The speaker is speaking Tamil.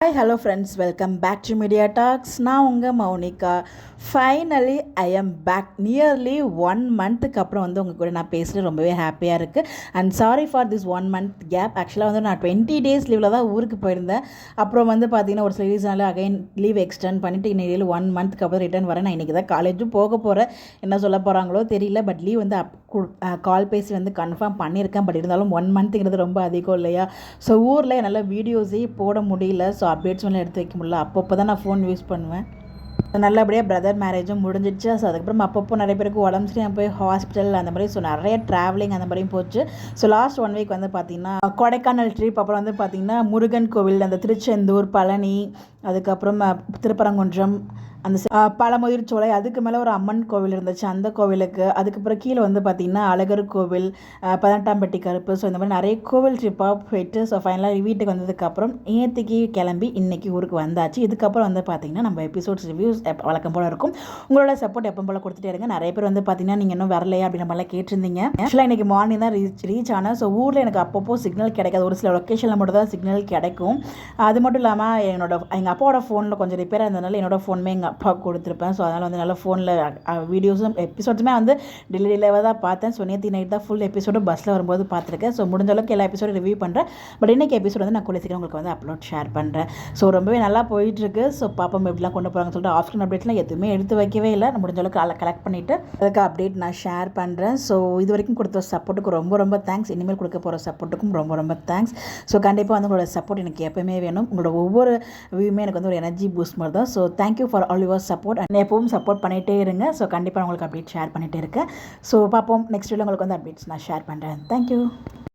Hi hello friends, welcome back to media talks. நான் உங்கள் Mounika. Finally I am back. Nearly 1 மந்த்துக்கு அப்புறம் உங்கள் கூட நான் பேசுகிறது ரொம்பவே ஹாப்பியாக இருக்குது. And sorry for this 1 month gap. ஆக்சுவலாக நான் 20 டேஸ் லீவில் தான் ஊருக்கு போயிருந்தேன். அப்புறம் பார்த்தீங்கன்னா ஒரு சில ரீசனால அகைன் லீவ் எக்ஸ்டெண்ட் பண்ணிவிட்டு இன்னைக்கு 1 மந்த்துக்கு அப்புறம் ரிட்டர்ன் வரேன். நான் இன்றைக்கி தான் காலேஜும் போக போகிறேன். என்ன சொல்ல போகிறாங்களோ தெரியல. பட் லீவ் கால் பேசி கன்ஃபார்ம் பண்ணியிருக்கேன். பட் இருந்தாலும் 1 மந்த்துங்கிறது ரொம்ப அதிகம் இல்லையா? ஸோ ஊரில் என்னால் வீடியோஸே போட முடியல. ஸோ அப்டேட்ஸ் எடுத்து வைக்க முடியல. அப்பப்போ தான் நான் ஃபோன் யூஸ் பண்ணுவேன். நல்லபடியாக பிரதர் மேரேஜும் முடிஞ்சிடுச்சு. ஸோ அதுக்கப்புறம் அப்பப்போ நிறைய பேருக்கு உடம்பு சரியாக போய் ஹாஸ்பிட்டல் அந்த மாதிரி ஸோ நிறைய ட்ராவலிங் அந்த மாதிரியும் போச்சு. ஸோ லாஸ்ட் 1 வீக் பார்த்திங்கன்னா கொடைக்கானல் ட்ரிப், அப்புறம் பார்த்திங்கன்னா முருகன் கோவில், அந்த திருச்செந்தூர், பழனி, அதுக்கப்புறம் திருப்பரங்குன்றம், அந்த பழமுதிர் சோலை, அதுக்கு மேலே ஒரு அம்மன் கோவில் இருந்துச்சு, அந்த கோவிலுக்கு. அதுக்கப்புறம் கீழே பார்த்திங்கன்னா அழகர் கோவில், 18பட்டி கருப்பு. ஸோ இந்த மாதிரி நிறைய கோவில் ட்ரிப்பாக போயிட்டு ஸோ ஃபைனலாக வீட்டுக்கு வந்ததுக்கப்புறம் நேற்றுக்கு கிளம்பி இன்றைக்கி ஊருக்கு வந்தாச்சு. இதுக்கப்புறம் பார்த்திங்கன்னா நம்ம எபிசோட்ஸ் ரிவ்யூஸ் வழக்கம் போல் இருக்கும். உங்களோட சப்போர்ட் எப்போ போல் கொடுத்துட்டே இருங்க. நிறைய பேர் பார்த்திங்கன்னா நீங்கள் இன்னும் வரலையா அப்படின்ற மாதிரிலாம் கேட்டிருந்தீங்க. ஆக்சுவலாக இன்றைக்கி மார்னிங் தான் ரீச் ஆனேன். ஸோ ஊரில் எனக்கு அப்பப்போ சிக்னல் கிடைக்காது. ஒரு சில லொக்கேஷனில் மட்டும் தான் சிக்னல் கிடைக்கும். அது மட்டும் இல்லாமல் எங்கள் அப்பாவோட ஃபோனில் கொஞ்சம் ரிப்பேர் இருந்ததுனால என்னோடய ஃபோனுமே எங்கள் அப்பா கொடுத்துருப்பேன். ஸோ அதனால் நல்லா ஃபோனில் வீடியோஸும் எபிசோட்ஸுமே டிலேவாக தான் பார்த்தேன். ஸோ நேற்று நைட் தான் ஃபுல் எபிசோடு பஸ்ஸில் வரும்போது பார்த்துருக்கேன். ஸோ முடிஞ்ச அளவுக்கு எல்லா எபிசோடும் ரிவ்யூ பண்ணுறேன். பட் இன்றைக்கி எபிசோட் நான் கூட சீக்கிரம் உங்களுக்கு அப்லோட் ஷேர் பண்ணுறேன். ஸோ ரொம்பவே நல்லா போயிட்டுருக்கு. ஸோ பாப்பா எப்படிலாம் கொண்டு போகிறாங்கன்னு சொல்லிட்டு ஆஃப்டர்நூன் அப்டேட்லாம் எதுவுமே எடுத்து வைக்கவே இல்லை. நான் முடிஞ்ச அளவுக்கு கலெக்ட் பண்ணிவிட்டு அதுக்கு அப்டேட் நான் ஷேர் பண்ணுறேன். ஸோ இது வரைக்கும் கொடுத்த சப்போர்ட்டுக்கு ரொம்ப தேங்க்ஸ். இனிமேல் கொடுக்க போகிற சப்போர்ட்டுக்கும் ரொம்ப தேங்க்ஸ். ஸோ கண்டிப்பாக உங்களோட சப்போர்ட் எனக்கு எப்போயுமே வேணும். உங்களோட ஒவ்வொரு வியூமே எனக்கு ஒரு எனர்ஜி பூஸ்ட் மாதிரி தான். So thank you for all your support. And எப்பவும் சப்போர்ட் பண்ணிகிட்டே இருங்க. ஸோ கண்டிப்பாக உங்களுக்கு அப்டேட் ஷேர் பண்ணிகிட்டே இருக்கேன். ஸோ பார்ப்போம் நெக்ஸ்ட் வீடியோ உங்களுக்கு அப்டேட்ஸ் நான் ஷேர் பண்ணுறேன். தேங்க்யூ.